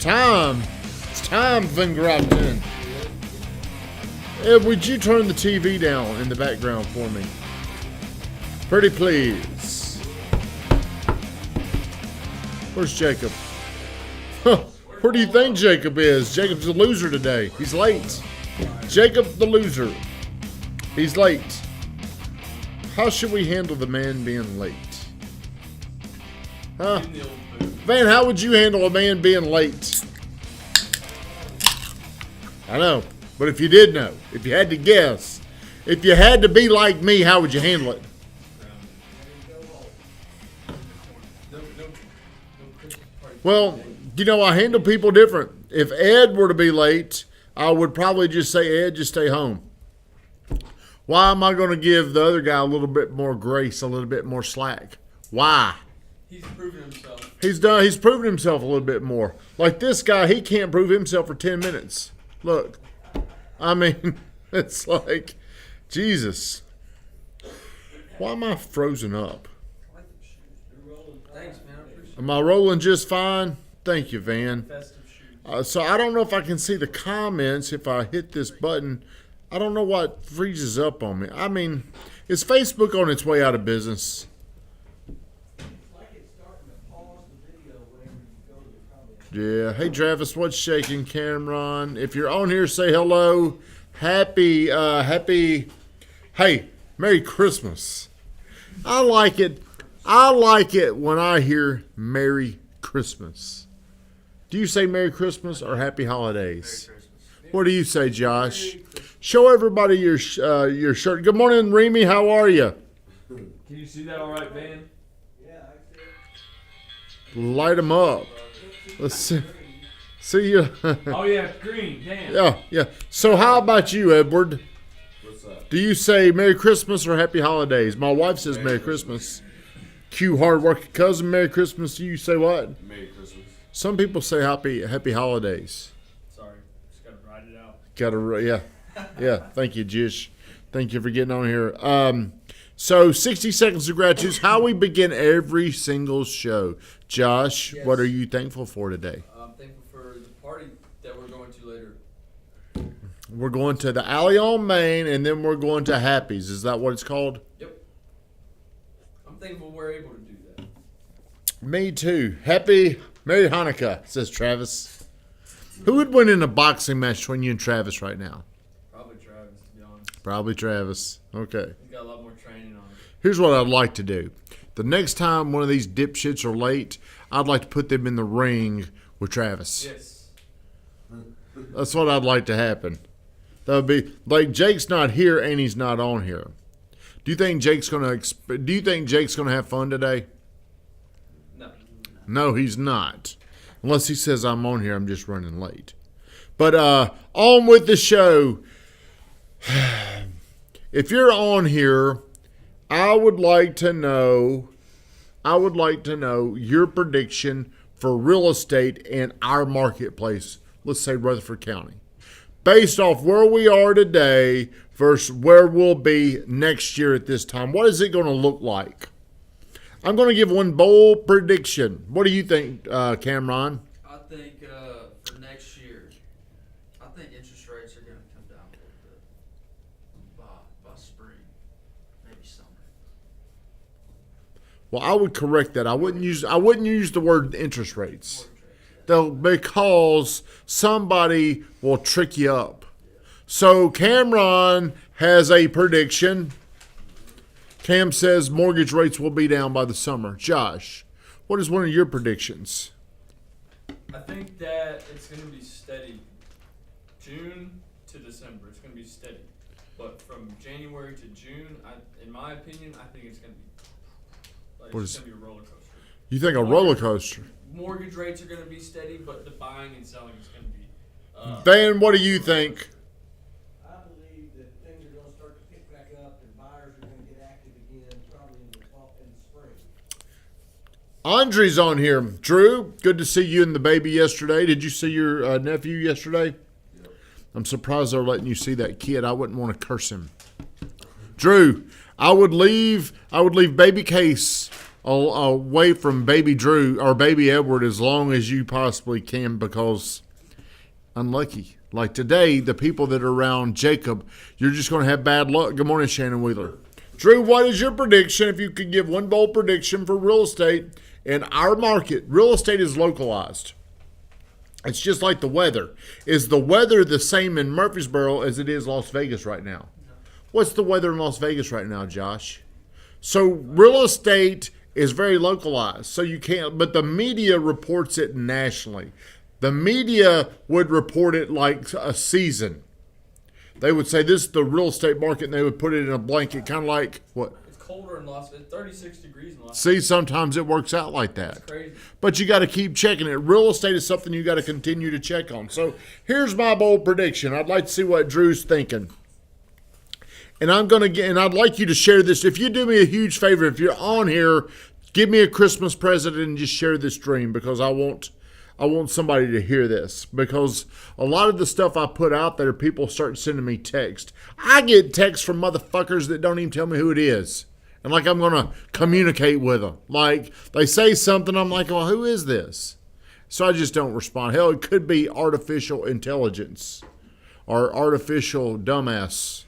time. It's time, Vingraten. Ed, would you turn the TV down in the background for me? Pretty please. Where's Jacob? Huh. Where do you think Jacob is? Jacob's the loser today. He's late. Jacob the loser. He's late. How should we handle the man being late? Huh? Van, how would you handle a man being late? I know. But if you did know, if you had to guess, if you had to be like me, how would you handle it? Well, you know, I handle people different. If Ed were to be late, I would probably just say, Ed, just stay home. Why am I going to give the other guy a little bit more grace, a little bit more slack? Why? He's proven himself. He's proven himself a little bit more. Like this guy, he can't prove himself for 10 minutes. Look. I mean, it's like, Jesus. Why am I frozen up? Thanks, man. I appreciate it. Am I rolling just fine? Thank you, Van. So I don't know if I can see the comments if I hit this button. I don't know what freezes up on me. I mean, is Facebook on its way out of business? Yeah. Hey, Travis, what's shaking? Cameron, if you're on here, say hello. Happy, hey, Merry Christmas. I like it. I like it when I hear Merry Christmas. Do you say Merry Christmas or Happy Holidays? Merry Christmas. What do you say, Josh? Show everybody your shirt. Good morning, Remy. How are you? Can you see that all right, Van? Yeah, I see it. Light them up. Let's see. See you. Oh, yeah, green. Damn. Yeah. So how about you, Edward? What's up? Do you say Merry Christmas or Happy Holidays? My wife says Merry Christmas. Q, hard-working cousin, Merry Christmas. You say what? Merry Christmas. Some people say Happy Holidays. Sorry. Just got to ride it out. Yeah. Thank you, Jish. Thank you for getting on here. So 60 seconds of gratitude. How we begin every single show. Josh, Yes. What are you thankful for today? I'm thankful for the party that we're going to later. We're going to the Alley on Main, and then we're going to Happy's. Is that what it's called? Yep. I'm thankful we're able to do that. Me too. Merry Hanukkah, says Travis. Who would win in a boxing match between you and Travis right now? Probably Travis, to be honest. Probably Travis. Okay. He's got a lot more training on it. Here's what I'd like to do. The next time one of these dipshits are late, I'd like to put them in the ring with Travis. Yes. That's what I'd like to happen. That would be like Jake's not here and he's not on here. Do you think Jake's gonna have fun today? No. No, he's not. Unless he says I'm on here, I'm just running late. But on with the show. If you're on here, I would like to know your prediction for real estate in our marketplace. Let's say Rutherford County. Based off where we are today versus where we'll be next year at this time. What is it going to look like? I'm going to give one bold prediction. What do you think, Cameron? I think for next year, I think interest rates are going to come down a little bit by spring, maybe summer. Well, I would correct that. I wouldn't use the word interest rates. Because somebody will trick you up. So Cameron has a prediction. Cam says mortgage rates will be down by the summer. Josh, what is one of your predictions? I think that it's going to be steady. June to December, it's going to be steady. But from January to June, in my opinion, I think it's going to be going to be a roller coaster. You think a roller coaster? Mortgage rates are going to be steady, but the buying and selling is going to be. Van, what do you think? I believe that things are going to start to pick back up and buyers are going to get active again, probably in the fall and the spring. Andre's on here. Drew, good to see you and the baby yesterday. Did you see your nephew yesterday? Yep. I'm surprised they're letting you see that kid. I wouldn't want to curse him. Drew, I would leave baby Case away from baby Drew or baby Edward as long as you possibly can, because unlucky. Like today, the people that are around Jacob, you're just going to have bad luck. Good morning, Shannon Wheeler. Drew, what is your prediction? If you could give one bold prediction for real estate in our market, real estate is localized. It's just like the weather. Is the weather the same in Murfreesboro as it is Las Vegas right now? What's the weather in Las Vegas right now, Josh? So real estate is very localized. So you can't, but the media reports it nationally. The media would report it like a season. They would say this is the real estate market, and they would put it in a blanket, kind of like what? It's colder in Las Vegas. 36 degrees in Las Vegas. See, sometimes it works out like that. That's crazy. But you got to keep checking it. Real estate is something you got to continue to check on. So here's my bold prediction. I'd like to see what Drew's thinking. And I'd like you to share this. If you do me a huge favor, if you're on here, give me a Christmas present and just share this dream, because I want somebody to hear this, because a lot of the stuff I put out there, people start sending me text. I get texts from motherfuckers that don't even tell me who it is. And like I'm going to communicate with them. Like they say something, I'm like, well, who is this? So I just don't respond. Hell, it could be artificial intelligence or artificial dumbass.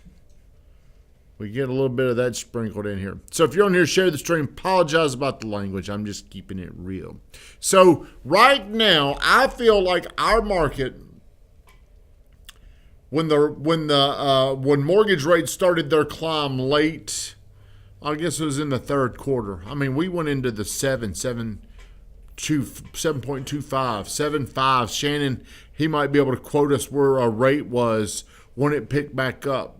We get a little bit of that sprinkled in here. So if you're on here, share the stream. Apologize about the language. I'm just keeping it real. So right now, I feel like our market, when mortgage rates started their climb late, I guess it was in the third quarter. I mean, we went into the 7.25, 7.5. Shannon, he might be able to quote us where our rate was when it picked back up.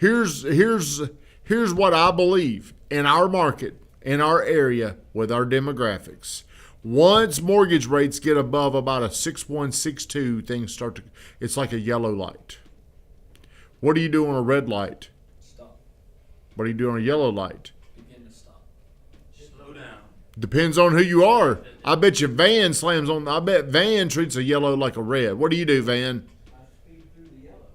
Here's what I believe in our market, in our area, with our demographics. Once mortgage rates get above about a 6.1, 6.2, things start to, it's like a yellow light. What do you do on a red light? Stop. What do you do on a yellow light? Begin to stop. Slow down. Depends on who you are. I bet you Van slams on, I bet Van treats a yellow like a red. What do you do, Van?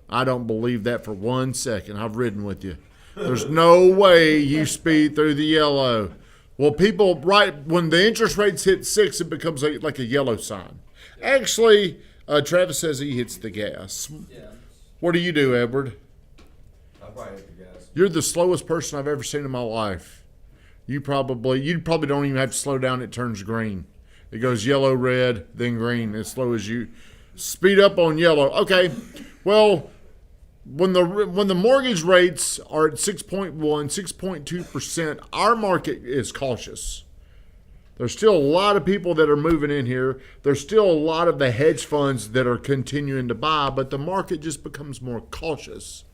I don't believe that for 1 second. I've ridden with you. There's no way you speed through the yellow. Well, people, right when the interest rates hit 6, it becomes like a yellow sign. Actually, Travis says he hits the gas. Yeah. What do you do, Edward? I probably hit the gas. You're the slowest person I've ever seen in my life. You probably don't even have to slow down. It turns green. It goes yellow, red, then green, as slow as you. Speed up on yellow. Okay, well, when the mortgage rates are at 6.1, 6.2%, our market is cautious. There's still a lot of people that are moving in here. There's still a lot of the hedge funds that are continuing to buy, but the market just becomes more cautious.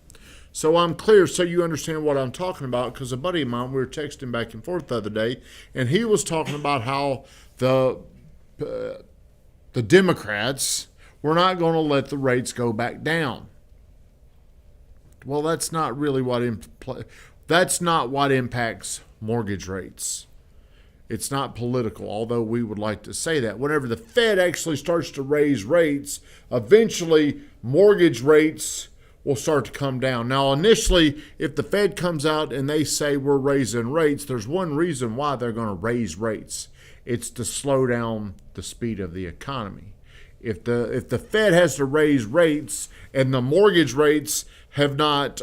So I'm clear, so you understand what I'm talking about, because a buddy of mine, we were texting back and forth the other day, and he was talking about how the Democrats were not going to let the rates go back down. Well, that's not really what impacts mortgage rates. It's not political, although we would like to say that. Whenever the Fed actually starts to raise rates, eventually mortgage rates will start to come down. Now, initially, if the Fed comes out and they say we're raising rates, there's one reason why they're going to raise rates. It's to slow down the speed of the economy. If the Fed has to raise rates and the mortgage rates have not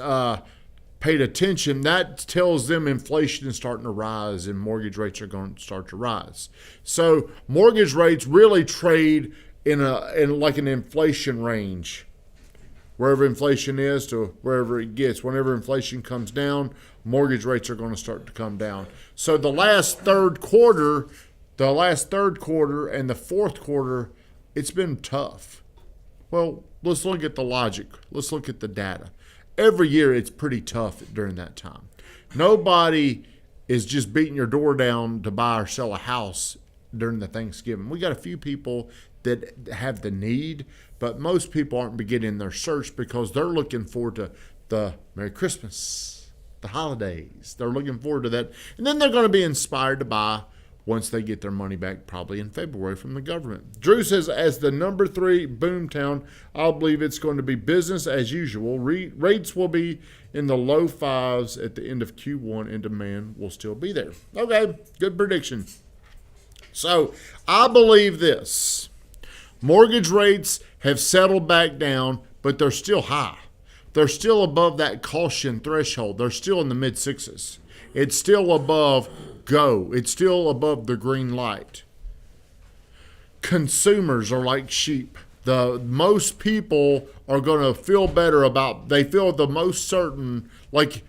paid attention, that tells them inflation is starting to rise and mortgage rates are going to start to rise. So mortgage rates really trade in like an inflation range. Wherever inflation is to wherever it gets. Whenever inflation comes down, mortgage rates are going to start to come down. So the last third quarter and the fourth quarter, it's been tough. Well, let's look at the logic. Let's look at the data. Every year it's pretty tough during that time. Nobody is just beating your door down to buy or sell a house during the Thanksgiving. We got a few people that have the need, but most people aren't beginning their search because they're looking forward to the Merry Christmas, the holidays. They're looking forward to that. And then they're going to be inspired to buy once they get their money back, probably in February from the government. Drew says, as the number 3 boomtown, I believe it's going to be business as usual. Rates will be in the low 5s at the end of Q1, and demand will still be there. Okay, good prediction. So I believe this. Mortgage rates have settled back down, but they're still high. They're still above that caution threshold. They're still in the mid-6s. It's still above go. It's still above the green light. Consumers are like sheep. The most people are going to feel better about, they feel the most certain, like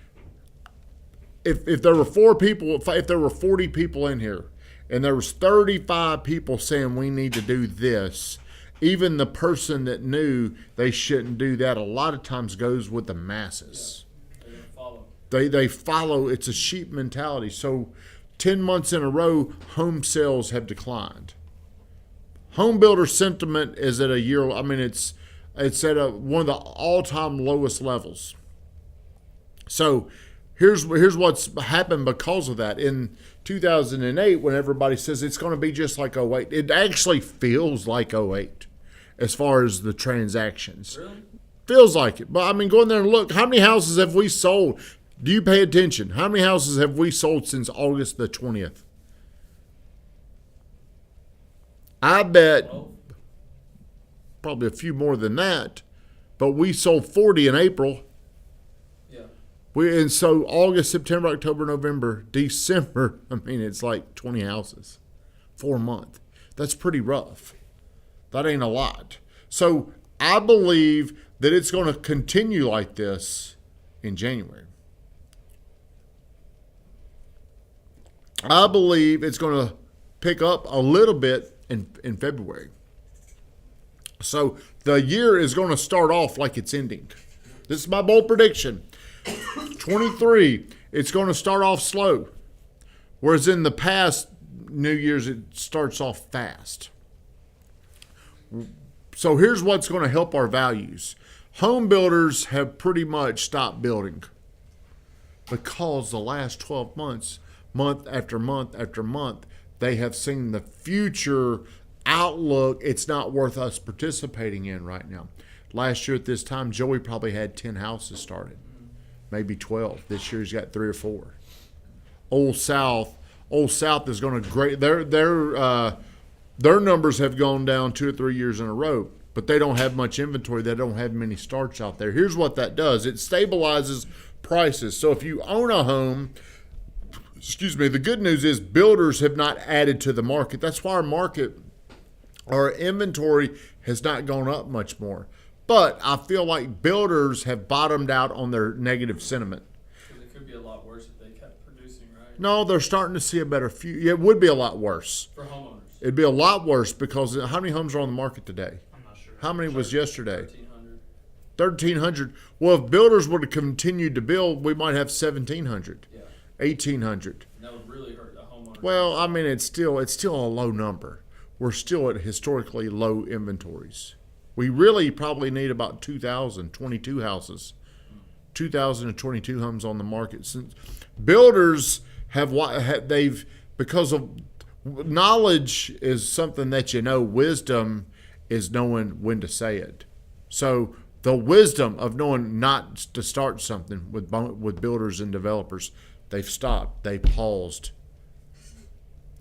if there were 4 people, if there were 40 people in here and there was 35 people saying we need to do this, even the person that knew they shouldn't do that a lot of times goes with the masses. Yeah, they follow. They follow. It's a sheep mentality. So 10 months in a row, home sales have declined. Home builder sentiment is at a year, I mean, it's at one of the all-time lowest levels. So here's what's happened because of that. In 2008, when everybody says it's going to be just like '08, it actually feels like '08 as far as the transactions. Really? Feels like it. But I mean, go in there and look. How many houses have we sold? Do you pay attention? How many houses have we sold since August the 20th? I bet probably a few more than that, but we sold 40 in April. Yeah. And so August, September, October, November, December, I mean, it's like 20 houses for a month. That's pretty rough. That ain't a lot. So I believe that it's going to continue like this in January. I believe it's going to pick up a little bit in February. So the year is going to start off like it's ending. This is my bold prediction. 23, it's going to start off slow. Whereas in the past New Year's, it starts off fast. So here's what's going to help our values. Home builders have pretty much stopped building because the last 12 months, month after month after month, they have seen the future outlook. It's not worth us participating in right now. Last year at this time, Joey probably had 10 houses started, maybe 12. This year he's got 3 or 4. Old South is going to great. Their numbers have gone down 2 or 3 years in a row, but they don't have much inventory. They don't have many starts out there. Here's what that does. It stabilizes prices. So if you own a home, the good news is builders have not added to the market. That's why our inventory has not gone up much more. But I feel like builders have bottomed out on their negative sentiment. It could be a lot worse if they kept producing, right? No, they're starting to see a better future. It would be a lot worse. For homeowners. It'd be a lot worse because how many homes are on the market today? I'm not sure. How many was yesterday? 1,300. 1,300. Well, if builders would have continued to build, we might have 1,700, Yeah. 1,800. That would really hurt the homeowner. Well, I mean, it's still a low number. We're still at historically low inventories. We really probably need about 2,022 houses, 2,022 homes on the market. Since builders they've because of knowledge is something that you know. Wisdom is knowing when to say it. So the wisdom of knowing not to start something with builders and developers, they've stopped. They paused.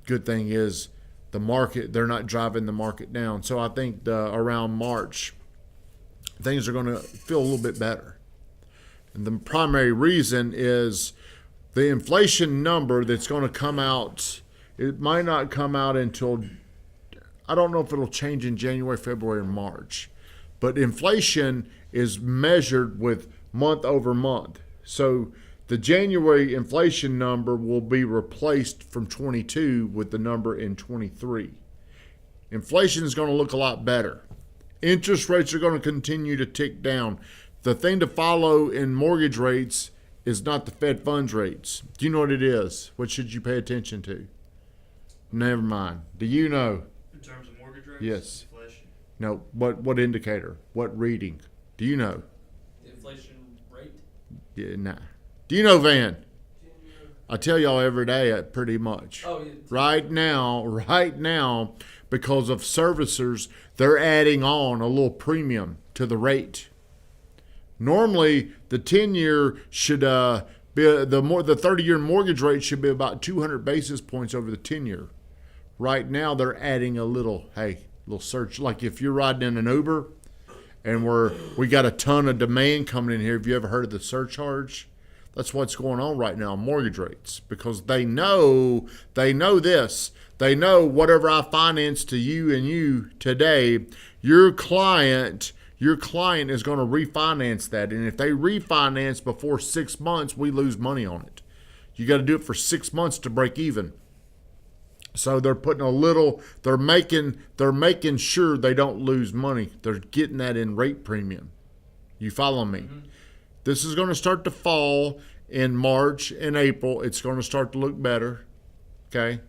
Good thing is the market, they're not driving the market down. So I think around March, things are going to feel a little bit better. And the primary reason is the inflation number that's going to come out. It might not come out until, I don't know if it'll change in January, February, or March. But inflation is measured with month over month. So the January inflation number will be replaced from 22 with the number in 23. Inflation is going to look a lot better. Interest rates are going to continue to tick down. The thing to follow in mortgage rates is not the Fed funds rates. Do you know what it is? What should you pay attention to? Never mind. Do you know? In terms of mortgage rates? Yes. Inflation. No. What indicator? What reading? Do you know? The inflation rate? Yeah, nah. Do you know, Van? I tell y'all every day, pretty much. Oh, yeah. Right now, because of servicers, they're adding on a little premium to the rate. Normally, the 10-year should be the 30-year mortgage rate should be about 200 basis points over the 10-year. Right now, they're adding a little surge. Like if you're riding in an Uber, and we got a ton of demand coming in here. Have you ever heard of the surcharge? That's what's going on right now on mortgage rates, because they know this. They know whatever I finance to you and you today, your client is going to refinance that. And if they refinance before 6 months, we lose money on it. You got to do it for 6 months to break even. So they're putting they're making sure they don't lose money. They're getting that in rate premium. You follow me? Mm-hmm. This is going to start to fall in March and April. It's going to start to look better. Okay?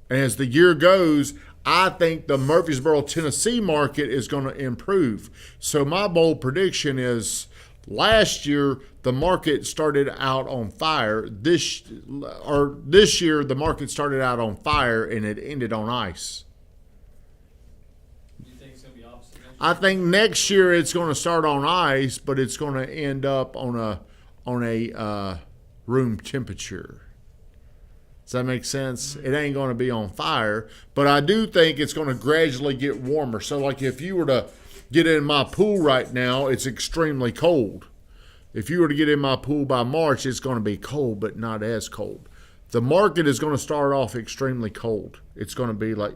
And as the year goes, I think the Murfreesboro, Tennessee market is going to improve. So my bold prediction is last year the market started out on fire. This year the market started out on fire and it ended on ice. You think it's going to be opposite next year? I think next year it's going to start on ice, but it's going to end up on a room temperature. Does that make sense? It ain't going to be on fire, but I do think it's going to gradually get warmer. So like if you were to get in my pool right now, it's extremely cold. If you were to get in my pool by March, it's going to be cold, but not as cold. The market is going to start off extremely cold. It's going to be like,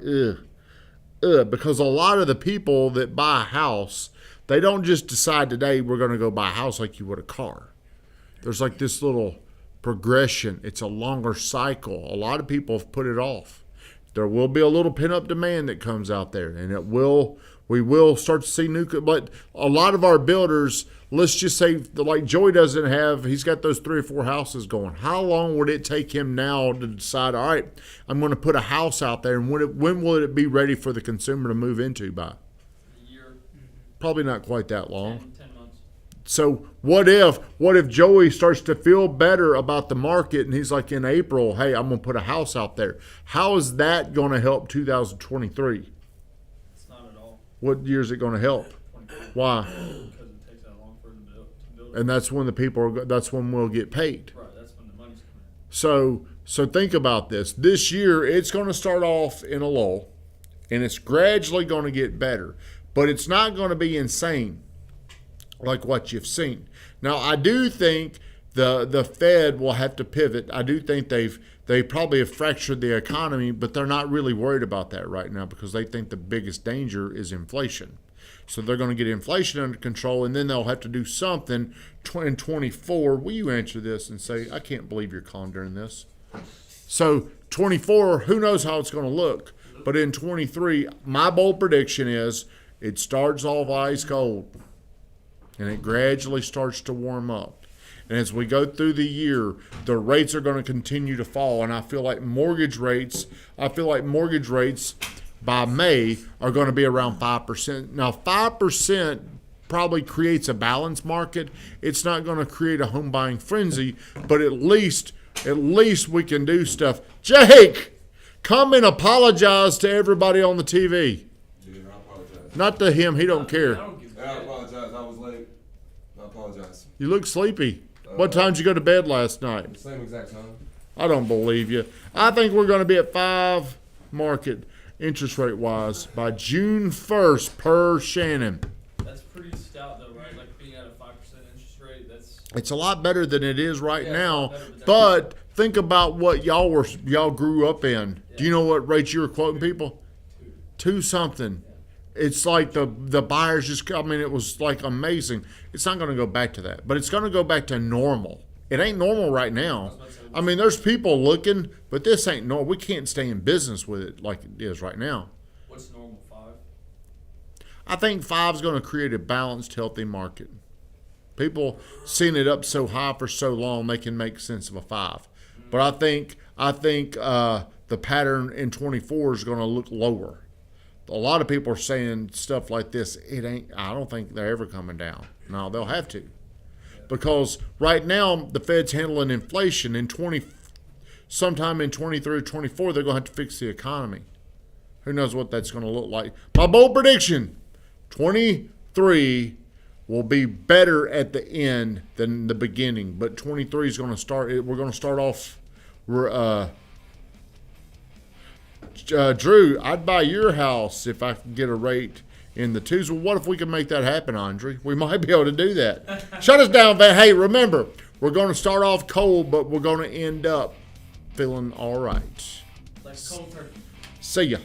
because a lot of the people that buy a house, they don't just decide today we're going to go buy a house like you would a car. There's like this little progression. It's a longer cycle. A lot of people have put it off. There will be a little pent-up demand that comes out there, and we will start to see new. But a lot of our builders, let's just say, like Joey he's got those 3 or 4 houses going. How long would it take him now to decide, all right, I'm going to put a house out there, and when will it be ready for the consumer to move into by? A year. Probably not quite that long. 10 months. So what if Joey starts to feel better about the market and he's like in April, hey, I'm going to put a house out there. How is that going to help 2023? It's not at all. What year is it going to help? 24. Why? Because it takes that long for them to build it. And that's when that's when we'll get paid. Right, that's when the money's coming in. So think about this. This year, it's going to start off in a lull, and it's gradually going to get better. But it's not going to be insane like what you've seen. Now, I do think the Fed will have to pivot. I do think they probably have fractured the economy, but they're not really worried about that right now because they think the biggest danger is inflation. So they're going to get inflation under control, and then they'll have to do something in 24. Will you answer this and say, I can't believe you're calm during this? So 24, who knows how it's going to look. But in 23, my bold prediction is it starts off ice cold, and it gradually starts to warm up. And as we go through the year, the rates are going to continue to fall. And I feel like mortgage rates by May are going to be around 5%. Now, 5% probably creates a balanced market. It's not going to create a home buying frenzy, but at least we can do stuff. Jake, come and apologize to everybody on the TV. Yeah, I apologize. Not to him. He don't care. I don't give a I shit. apologize. I was late. I apologize. You look sleepy. What time did you go to bed last night? The same exact time. I don't believe you. I think we're going to be at 5 market interest rate wise by June 1st per Shannon. That's pretty stout though, right? Like being at a 5% interest rate, that's It's a lot better than it is right Yeah, it's a now. lot better, but But think about what y'all grew up in. Do you know what rates you were quoting people? 2 something. It's like the buyers just, I mean, it was like amazing. It's not going to go back to that, but it's going to go back to normal. It ain't normal right now. I mean, there's people looking, but this ain't normal. We can't stay in business with it like it is right now. what's normal, 5? I think 5 is going to create a balanced, healthy market. People seeing it up so high for so long, they can make sense of a 5. But I think the pattern in 24 is going to look lower. A lot of people are saying stuff like this. I don't think they're ever coming down. No, they'll have to. Because right now, the Fed's handling inflation. In sometime in 23 or 24, they're going to have to fix the economy. Who knows what that's going to look like? My bold prediction, 23 will be better at the end than the beginning. But 23 is going to start. We're going to start off. Drew, I'd buy your house if I could get a rate in the twos. Well, what if we can make that happen, Andre? We might be able to do that. Shut us down, Van. Hey, remember, we're going to start off cold, but we're going to end up feeling all right. Like cold turkey. See ya.